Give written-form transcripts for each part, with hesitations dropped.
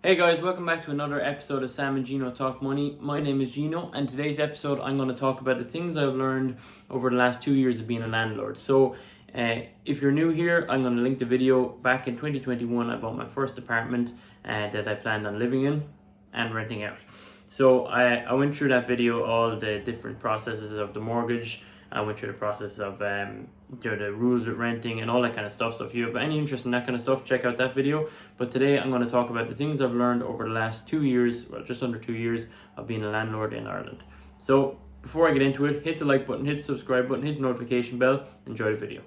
Hey guys, welcome back to another episode of Sam and Gino Talk Money. My name is Gino, and today's episode I'm going to talk about the things I've learned over the last 2 years of being a landlord. So, if you're new here, I'm going to link the video. Back in 2021, I bought my first apartment that I planned on living in and renting out. So I went through that video, all the different processes of the mortgage. I went through the process of the rules with renting and all that kind of stuff. So if you have any interest in that kind of stuff, check out that video. But today I'm going to talk about the things I've learned over the last 2 years, well, just under 2 years of being a landlord in Ireland. So before I get into it, hit the like button, hit the subscribe button, hit the notification bell. Enjoy the video.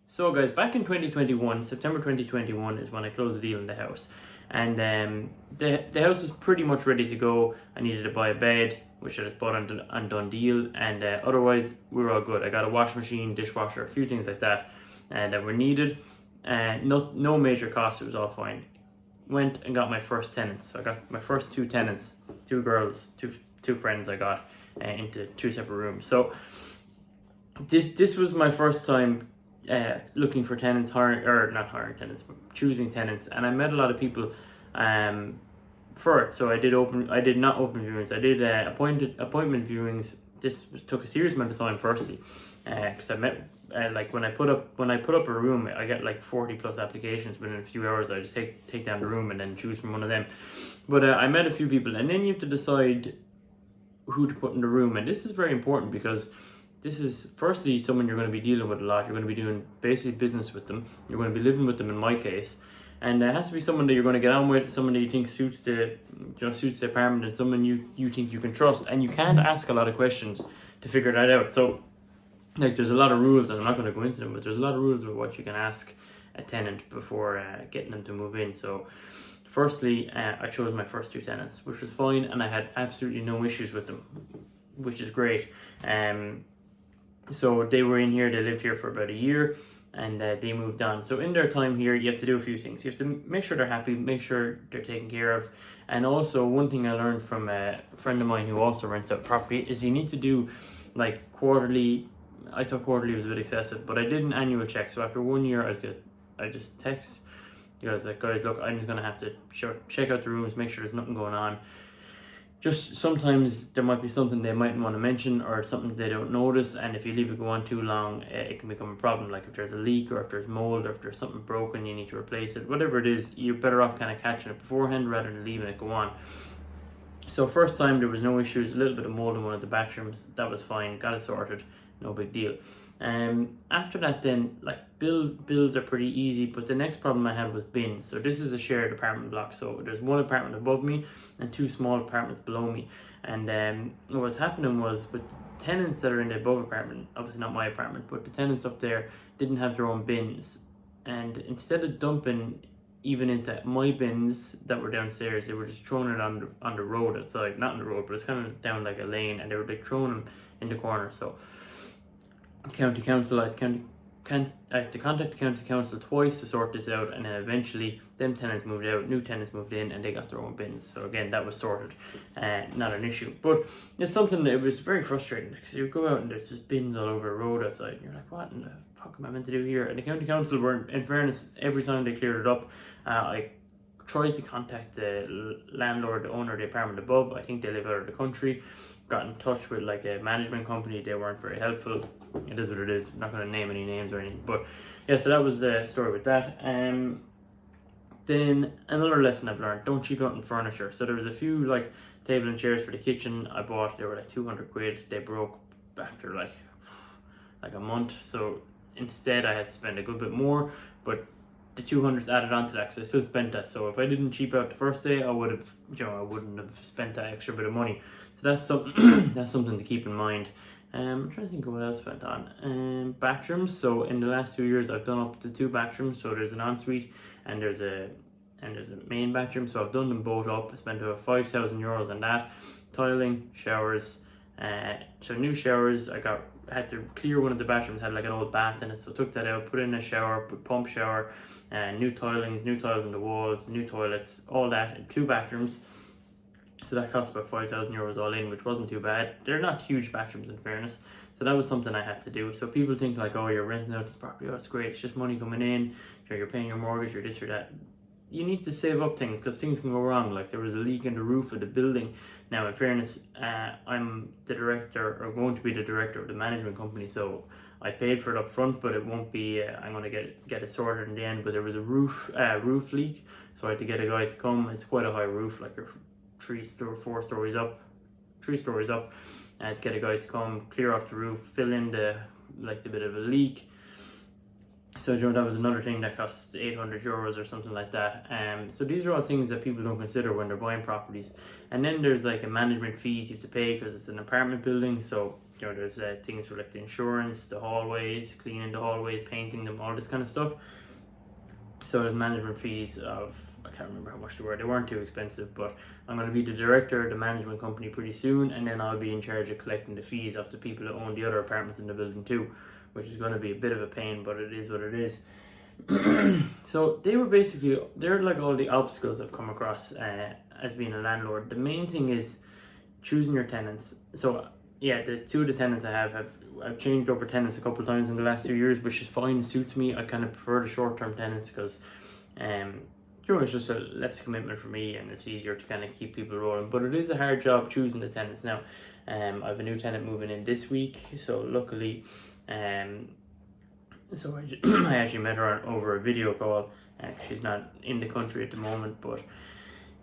So guys, back in 2021, September 2021 is when I closed the deal in the house. And the house was pretty much ready to go. I needed to buy a bed, which I just bought on Done Deal. And otherwise, we were all good. I got a washing machine, dishwasher, a few things like that that were needed. No major costs, it was all fine. Went and got my first tenants. So I got my first two tenants, two girls, two friends I got into two separate rooms. So this was my first time looking for tenants, choosing tenants, and I met a lot of people for it. So I did not open viewings. I did appointment viewings. This took a serious amount of time, firstly, because I met when I put up a room, I get like 40 plus applications within a few hours. I just take down the room and then choose from one of them. But I met a few people, and then you have to decide who to put in the room, and this is very important because this is firstly someone you're going to be dealing with a lot. You're going to be doing basically business with them. You're going to be living with them in my case, and it has to be someone that you're going to get on with, someone that you think suits the apartment, and someone you think you can trust. And you can't ask a lot of questions to figure that out. So there's a lot of rules, and I'm not going to go into them, but there's a lot of rules about what you can ask a tenant before getting them to move in. So firstly, I chose my first two tenants, which was fine, and I had absolutely no issues with them, which is great. So they were in here, they lived here for about a year, and they moved on. So in their time here, you have to do a few things. You have to make sure they're happy, make sure they're taken care of. And also, one thing I learned from a friend of mine who also rents out property is you need to do like quarterly. I thought quarterly was a bit excessive, but I did an annual check. So after 1 year, I just text you guys like, guys, look, I'm just gonna have to check out the rooms, make sure there's nothing going on. Just sometimes there might be something they mightn't want to mention or something they don't notice, and if you leave it go on too long, it can become a problem. Like if there's a leak or if there's mold or if there's something broken, you need to replace it. Whatever it is, you're better off kind of catching it beforehand rather than leaving it go on. So first time there was no issues, a little bit of mold in one of the bathrooms, that was fine, got it sorted, no big deal. After that then, like bills are pretty easy, but the next problem I had was bins. So this is a shared apartment block, so there's one apartment above me and two small apartments below me. And what was happening was with the tenants that are in the above apartment, obviously not my apartment, but the tenants up there didn't have their own bins. And instead of dumping even into my bins that were downstairs, they were just throwing it on the road outside, not on the road, but it's kind of down like a lane, and they were like throwing them in the corner. So county council, I had to contact the county council twice to sort this out, and then eventually them tenants moved out, new tenants moved in, and they got their own bins. So again, that was sorted, not an issue. But it's something that it was very frustrating, because you go out and there's just bins all over the road outside, and you're like, what in the fuck am I meant to do here? And the county council were, in fairness, every time they cleared it up, I tried to contact the landlord, the owner of the apartment above. I think they live out of the country. Got in touch with like a management company. They weren't very helpful. It is what it is. I'm not going to name any names or anything, but yeah, so that was the story with that. Then another lesson I've learned: don't cheap out on furniture. So there was a few like table and chairs for the kitchen I bought. They were like 200 quid. They broke after like a month. So instead, I had to spend a good bit more, but the 200s added on to that, because I still spent that. So if I didn't cheap out the first day, I wouldn't have spent that extra bit of money. So that's something to keep in mind. I'm trying to think of what else I went on. Bathrooms. So in the last 2 years, I've done up to 2 bathrooms. So there's an ensuite and there's a main bathroom. So I've done them both up. I spent about €5,000 on that. Tiling, showers. So new showers. I had to clear one of the bathrooms, had like an old bath in it, so took that out, put in a shower, put pump shower, new tilings, new tiles on the walls, new toilets, all that in 2 bathrooms. So that cost about €5,000 all in, which wasn't too bad. They're not huge bathrooms in fairness, So that was something I had to do. So people think like, oh, you're renting out this property, oh, it's great, it's just money coming in, you're paying your mortgage or this or that. You need to save up things because things can go wrong. Like there was a leak in the roof of the building. Now, in fairness, I'm the director, or going to be the director of the management company, so I paid for it up front, but it won't be. I'm going to get it sorted in the end. But there was a roof leak, so I had to get a guy to come. It's quite a high roof, like 3 stories up. I had to get a guy to come clear off the roof, fill in the bit of a leak. So that was another thing that cost €800 or something like that. So these are all things that people don't consider when they're buying properties. And then there's like a management fees you have to pay because it's an apartment building. So there's things for like the insurance, the hallways, cleaning the hallways, painting them, all this kind of stuff. So there's management fees of, I can't remember how much they were. They weren't too expensive, but I'm going to be the director of the management company pretty soon, and then I'll be in charge of collecting the fees of the people that own the other apartments in the building too, which is going to be a bit of a pain, but it is what it is. So they're like all the obstacles I've come across as being a landlord. The main thing is choosing your tenants. So yeah, the 2 of the tenants I have, I've changed over tenants a couple of times in the last 2 years, which is fine, suits me. I kind of prefer the short-term tenants because it's just a less commitment for me, and it's easier to kind of keep people rolling. But it is a hard job choosing the tenants now. I have a new tenant moving in this week, so luckily, so I actually met her over a video call. She's not in the country at the moment, but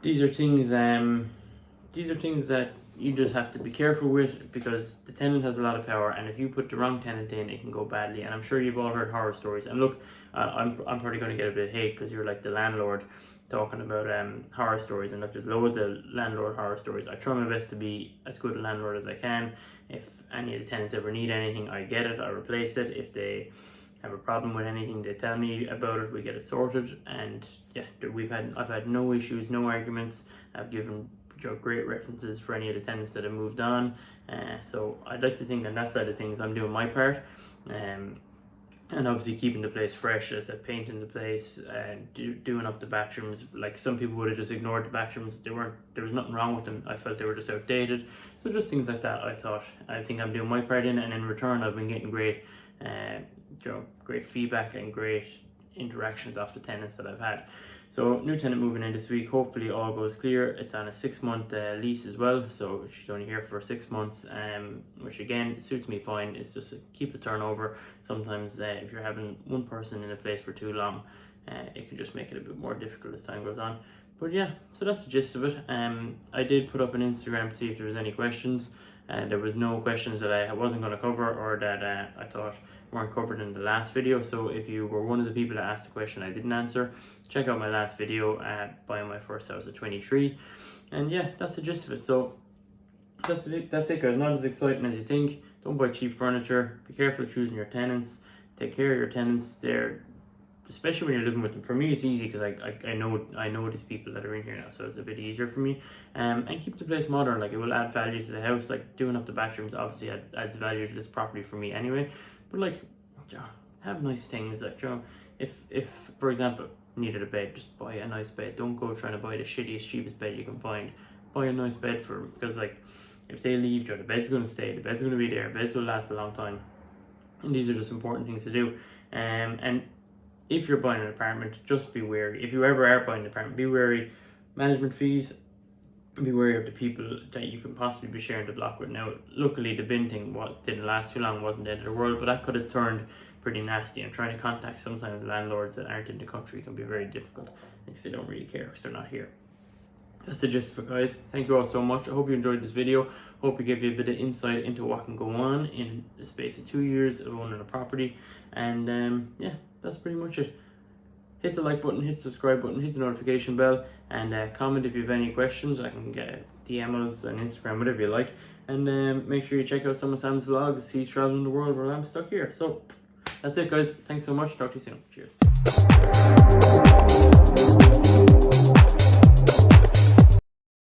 these are things that you just have to be careful with, because the tenant has a lot of power, and if you put the wrong tenant in, it can go badly. And I'm sure you've all heard horror stories. And look, I'm probably going to get a bit of hate because you're like the landlord talking about horror stories, and look, there's loads of landlord horror stories. I try my best to be as good a landlord as I can. If any of the tenants ever need anything, I get it, I replace it. If they have a problem with anything, they tell me about it, we get it sorted. And yeah, I've had no issues, no arguments. I've given great references for any of the tenants that have moved on. So I'd like to think on that side of things I'm doing my part. And obviously keeping the place fresh, as I said, painting the place and doing up the bathrooms. Like some people would have just ignored the bathrooms. There was nothing wrong with them. I felt they were just outdated. So just things like that. I think I'm doing my part in it, and in return I've been getting great great feedback and great interactions off the tenants that I've had. So new tenant moving in this week, hopefully all goes clear. It's on a 6-month lease as well, so she's only here for 6 months, which again suits me fine. It's just keep the turnover. Sometimes if you're having one person in a place for too long, it can just make it a bit more difficult as time goes on. But yeah, so that's the gist of it. I did put up an Instagram to see if there was any questions. There was no questions that I wasn't going to cover, or that I thought weren't covered in the last video. So if you were one of the people that asked a question I didn't answer, check out my last video buying my first house at 23. And yeah, that's the gist of it. So that's it guys. Not as exciting as you think. Don't buy cheap furniture. Be careful choosing your tenants. Take care of your tenants. Especially when you're living with them. For me, it's easy because I know these people that are in here now, so it's a bit easier for me. And keep the place modern. Like, it will add value to the house. Like, doing up the bathrooms obviously adds value to this property for me anyway. But like, have nice things. Like, if for example needed a bed, just buy a nice bed. Don't go trying to buy the shittiest, cheapest bed you can find. Buy a nice bed for them, because like, if they leave, the bed's going to stay. The bed's going to be there. Beds will last a long time. And these are just important things to do. And if you're buying an apartment, just be wary. If you ever are buying an apartment, be wary. Management fees, be wary of the people that you can possibly be sharing the block with. Now, luckily, the bin thing didn't last too long, wasn't the end of the world, but that could have turned pretty nasty. And trying to contact sometimes landlords that aren't in the country can be very difficult, because they don't really care because they're not here. That's the gist of it, guys. Thank you all so much. I hope you enjoyed this video. Hope it gave you a bit of insight into what can go on in the space of 2 years of owning a property. And yeah, that's pretty much it. Hit the like button, hit the subscribe button, hit the notification bell, and comment if you have any questions. I can get DM us on Instagram, whatever you like. And make sure you check out some of Sam's vlogs. He's traveling the world while I'm stuck here. So that's it, guys. Thanks so much. Talk to you soon. Cheers.